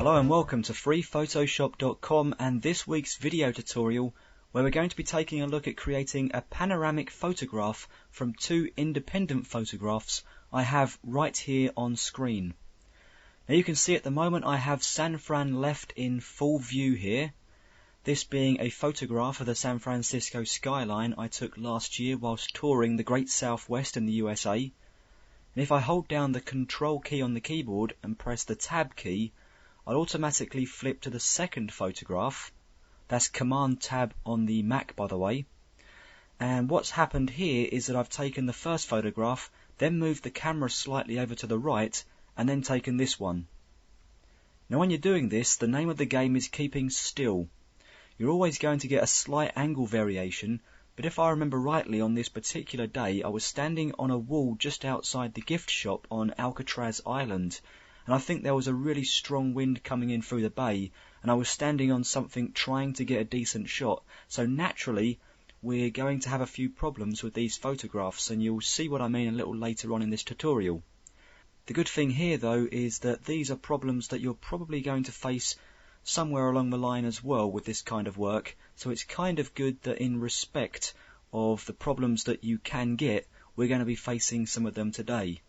Hello and welcome to freephotoshop.com and this week's video tutorial where we're going to be taking a look at creating a panoramic photograph from two independent photographs I have right here on screen. Now you can see at the moment I have San Fran left in full view here, this being a photograph of the San Francisco skyline I took last year whilst touring the Great Southwest in the USA. And if I hold down the Control key on the keyboard and press the Tab key, I'll automatically flip to the second photograph. That's Command Tab on the Mac, by the way. And what's happened here is that I've taken the first photograph, then moved the camera slightly over to the right, and then taken this one. Now when you're doing this, the name of the game is keeping still. You're always going to get a slight angle variation, but if I remember rightly, on this particular day I was standing on a wall just outside the gift shop on Alcatraz Island, and I think there was a really strong wind coming in through the bay, and I was standing on something trying to get a decent shot, so naturally we're going to have a few problems with these photographs, and you'll see what I mean a little later on in this tutorial. The good thing here though is that these are problems that you're probably going to face somewhere along the line as well with this kind of work, so it's kind of good that in respect of the problems that you can get, we're going to be facing some of them today.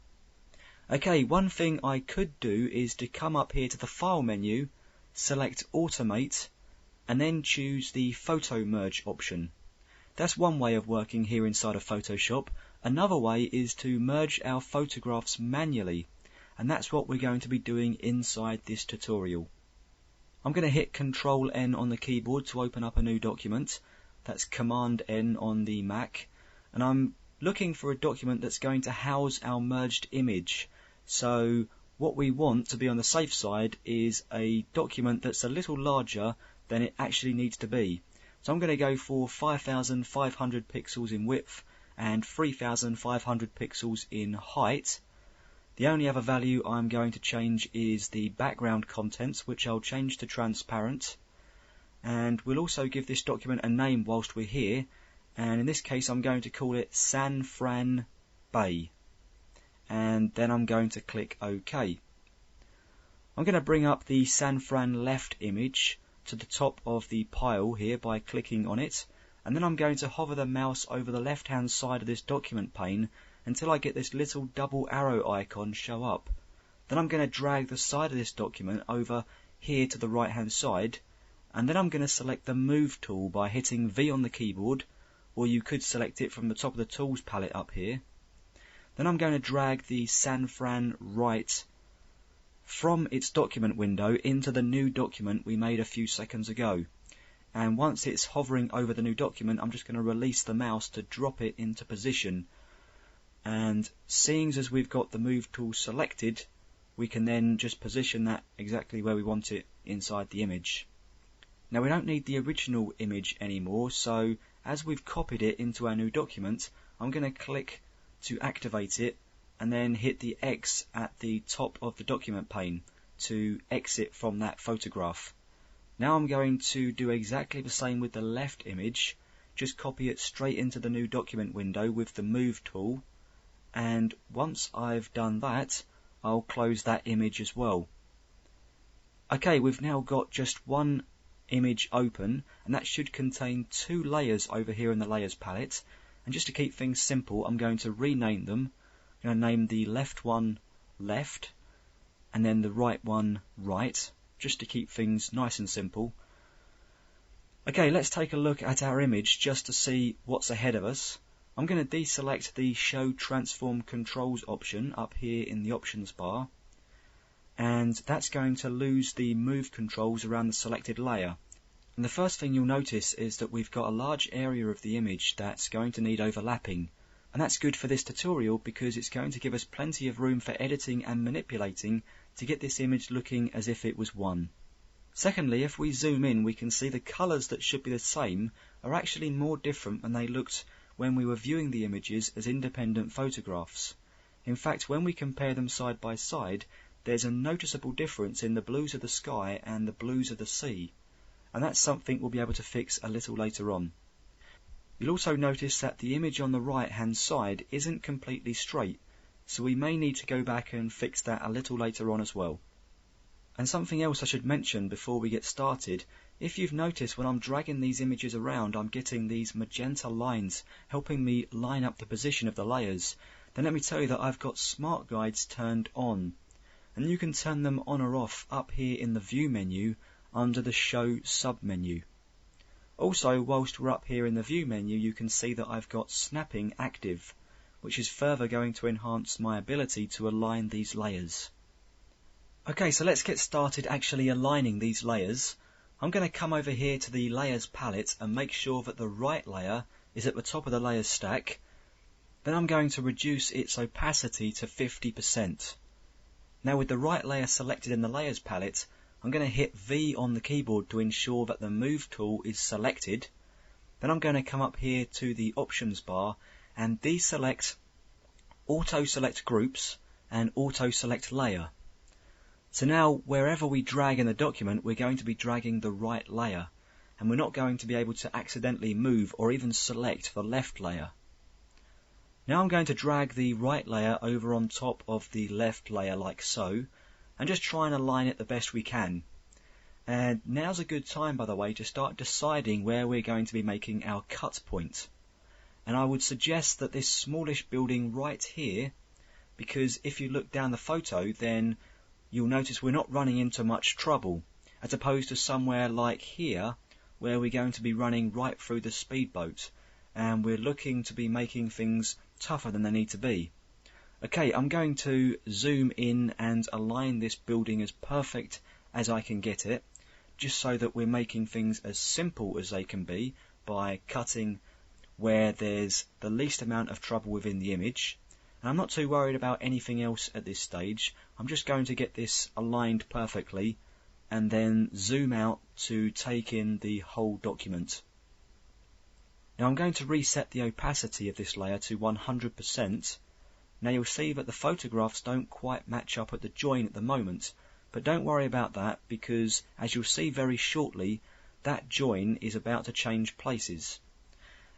Okay, one thing I could do is to come up here to the File menu, select Automate, and then choose the Photomerge option. That's one way of working here inside of Photoshop. Another way is to merge our photographs manually, and that's what we're going to be doing inside this tutorial. I'm going to hit Control N on the keyboard to open up a new document. That's Command N on the Mac, and I'm looking for a document that's going to house our merged image. So what we want to be on the safe side is a document that's a little larger than it actually needs to be. So I'm going to go for 5,500 pixels in width and 3,500 pixels in height. The only other value I'm going to change is the background contents, which I'll change to transparent. And we'll also give this document a name whilst we're here, and in this case I'm going to call it San Fran Bay. And then I'm going to click OK. I'm going to bring up the San Fran left image to the top of the pile here by clicking on it, and then I'm going to hover the mouse over the left hand side of this document pane until I get this little double arrow icon show up. Then I'm going to drag the side of this document over here to the right hand side, and then I'm going to select the Move tool by hitting V on the keyboard, or you could select it from the top of the Tools palette up here. Then I'm going to drag the San Fran right from its document window into the new document we made a few seconds ago. And once it's hovering over the new document, I'm just going to release the mouse to drop it into position. And seeing as we've got the Move tool selected, we can then just position that exactly where we want it inside the image. Now we don't need the original image anymore, so as we've copied it into our new document, I'm going to click to activate it and then hit the X at the top of the document pane to exit from that photograph. Now I'm going to do exactly the same with the left image, just copy it straight into the new document window with the Move tool, and once I've done that, I'll close that image as well. Okay, we've now got just one image open, and that should contain two layers over here in the Layers palette. And just to keep things simple, I'm going to rename them. I'm going to name the left one Left, and then the right one Right, just to keep things nice and simple. Okay, let's take a look at our image just to see what's ahead of us. I'm going to deselect the Show Transform Controls option up here in the Options bar, and that's going to lose the Move controls around the selected layer. And the first thing you'll notice is that we've got a large area of the image that's going to need overlapping. And that's good for this tutorial because it's going to give us plenty of room for editing and manipulating to get this image looking as if it was one. Secondly, if we zoom in, we can see the colours that should be the same are actually more different than they looked when we were viewing the images as independent photographs. In fact, when we compare them side by side, there's a noticeable difference in the blues of the sky and the blues of the sea. And that's something we'll be able to fix a little later on. You'll also notice that the image on the right hand side isn't completely straight, so we may need to go back and fix that a little later on as well. And something else I should mention before we get started, if you've noticed when I'm dragging these images around I'm getting these magenta lines helping me line up the position of the layers, then let me tell you that I've got Smart Guides turned on. And you can turn them on or off up here in the View menu under the Show sub-menu. Also, whilst we're up here in the View menu, you can see that I've got Snapping active, which is further going to enhance my ability to align these layers. Okay, so let's get started actually aligning these layers. I'm going to come over here to the Layers palette and make sure that the right layer is at the top of the layers stack. Then I'm going to reduce its opacity to 50%. Now with the right layer selected in the Layers palette, I'm going to hit V on the keyboard to ensure that the Move tool is selected. Then I'm going to come up here to the Options bar and deselect Auto Select Groups and Auto Select Layer. So now wherever we drag in the document, we're going to be dragging the right layer, and we're not going to be able to accidentally move or even select the left layer. Now I'm going to drag the right layer over on top of the left layer like so, and just try and align it the best we can. And now's a good time, by the way, to start deciding where we're going to be making our cut point. And I would suggest that this smallish building right here, because if you look down the photo, then you'll notice we're not running into much trouble, as opposed to somewhere like here, where we're going to be running right through the speedboat, and we're looking to be making things tougher than they need to be. Okay, I'm going to zoom in and align this building as perfect as I can get it, just so that we're making things as simple as they can be by cutting where there's the least amount of trouble within the image. And I'm not too worried about anything else at this stage. I'm just going to get this aligned perfectly and then zoom out to take in the whole document. Now I'm going to reset the opacity of this layer to 100%. Now you'll see that the photographs don't quite match up at the join at the moment, but don't worry about that, because as you'll see very shortly, that join is about to change places.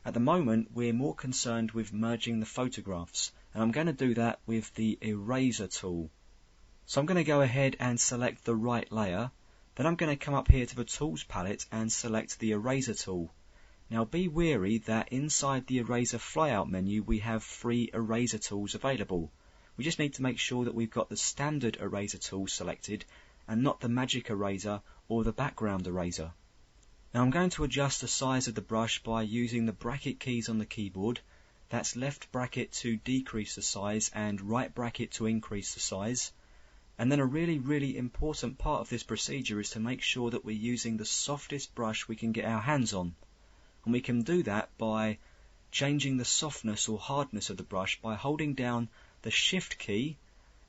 At the moment we're more concerned with merging the photographs, and I'm going to do that with the Eraser tool. So I'm going to go ahead and select the right layer, then I'm going to come up here to the Tools palette and select the Eraser tool. Now be wary that inside the Eraser flyout menu we have 3 eraser tools available. We just need to make sure that we've got the standard eraser tool selected and not the magic eraser or the background eraser. Now I'm going to adjust the size of the brush by using the bracket keys on the keyboard. That's left bracket to decrease the size and right bracket to increase the size. And then a really important part of this procedure is to make sure that we're using the softest brush we can get our hands on. And we can do that by changing the softness or hardness of the brush by holding down the Shift key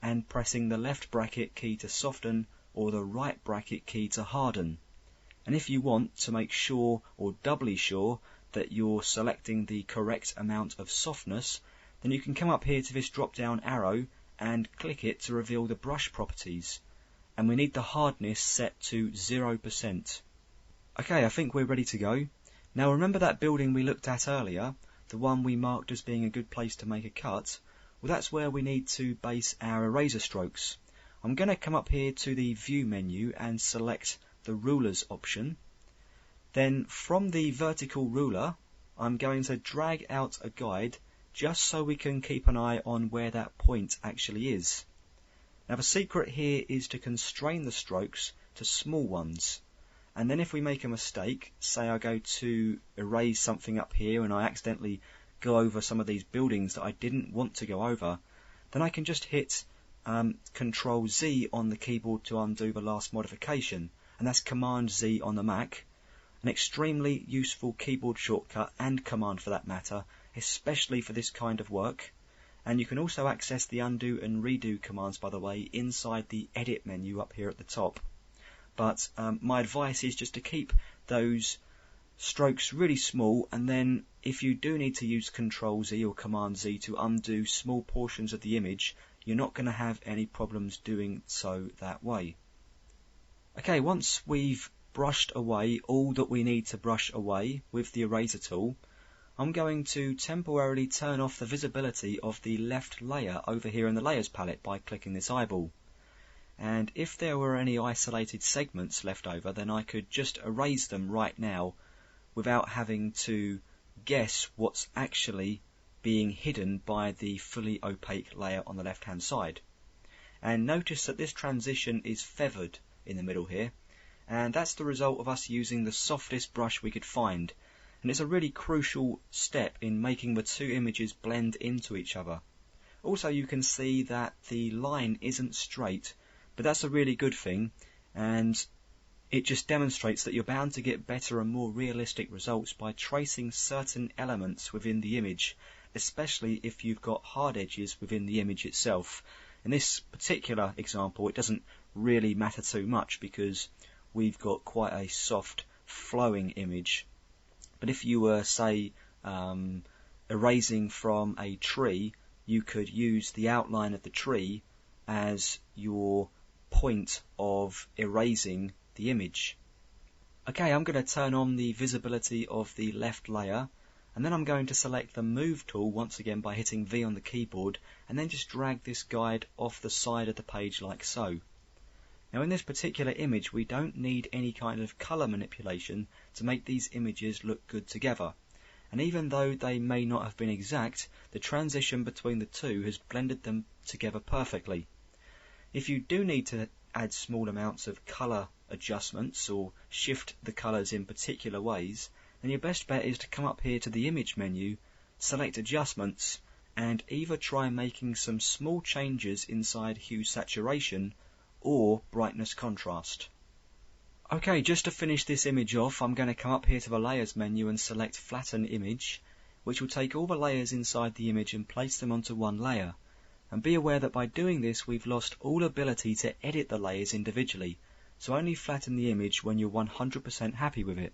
and pressing the left bracket key to soften or the right bracket key to harden. And if you want to make sure or doubly sure that you're selecting the correct amount of softness, then you can come up here to this drop down arrow and click it to reveal the brush properties. And we need the hardness set to 0%. Okay, I think we're ready to go. Now remember that building we looked at earlier, the one we marked as being a good place to make a cut? Well, that's where we need to base our eraser strokes. I'm going to come up here to the View menu and select the Rulers option. Then from the vertical ruler, I'm going to drag out a guide just so we can keep an eye on where that point actually is. Now the secret here is to constrain the strokes to small ones. And then if we make a mistake, say I go to erase something up here and I accidentally go over some of these buildings that I didn't want to go over, then I can just hit Control Z on the keyboard to undo the last modification, and that's Command Z on the Mac. An extremely useful keyboard shortcut and command for that matter, especially for this kind of work. And you can also access the undo and redo commands, by the way, inside the Edit menu up here at the top. But my advice is just to keep those strokes really small, and then if you do need to use Control Z or Command Z to undo small portions of the image, you're not going to have any problems doing so that way. Okay, once we've brushed away all that we need to brush away with the eraser tool, I'm going to temporarily turn off the visibility of the left layer over here in the Layers palette by clicking this eyeball. and if there were any isolated segments left over, then I could just erase them right now without having to guess what's actually being hidden by the fully opaque layer on the left hand side. And notice that this transition is feathered in the middle here, and that's the result of us using the softest brush we could find, and it's a really crucial step in making the two images blend into each other. Also, you can see that the line isn't straight, but that's a really good thing, and it just demonstrates that you're bound to get better and more realistic results by tracing certain elements within the image, especially if you've got hard edges within the image itself. In this particular example, it doesn't really matter too much because we've got quite a soft flowing image. But if you were, say, erasing from a tree, you could use the outline of the tree as your point of erasing the image. Okay, I'm going to turn on the visibility of the left layer, and then I'm going to select the Move tool once again by hitting V on the keyboard, and then just drag this guide off the side of the page like so. Now in this particular image we don't need any kind of colour manipulation to make these images look good together, and even though they may not have been exact, the transition between the two has blended them together perfectly. If you do need to add small amounts of colour adjustments or shift the colours in particular ways, then your best bet is to come up here to the image menu, select adjustments, and either try making some small changes inside hue saturation or brightness contrast. Okay, just to finish this image off, I'm going to come up here to the layers menu and select flatten image, which will take all the layers inside the image and place them onto one layer. And be aware that by doing this we've lost all ability to edit the layers individually, so only flatten the image when you're 100% happy with it.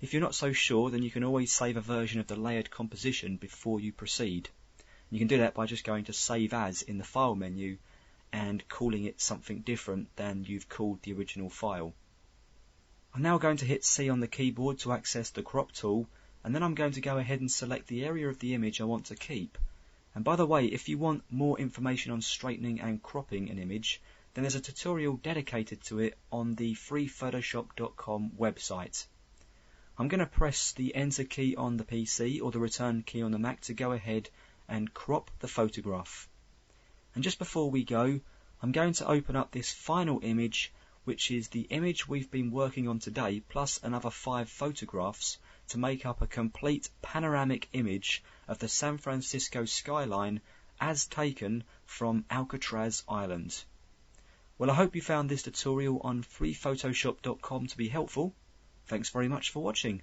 If you're not so sure, then you can always save a version of the layered composition before you proceed. You can do that by just going to Save As in the File menu and calling it something different than you've called the original file. I'm now going to hit C on the keyboard to access the crop tool, and then I'm going to go ahead and select the area of the image I want to keep. And by the way, if you want more information on straightening and cropping an image, then there's a tutorial dedicated to it on the free Photoshop.com website. I'm going to press the Enter key on the PC or the Return key on the Mac to go ahead and crop the photograph. And just before we go, I'm going to open up this final image, which is the image we've been working on today, plus another 5 photographs to make up a complete panoramic image of the San Francisco skyline as taken from Alcatraz Island. Well, I hope you found this tutorial on freephotoshop.com to be helpful. Thanks very much for watching.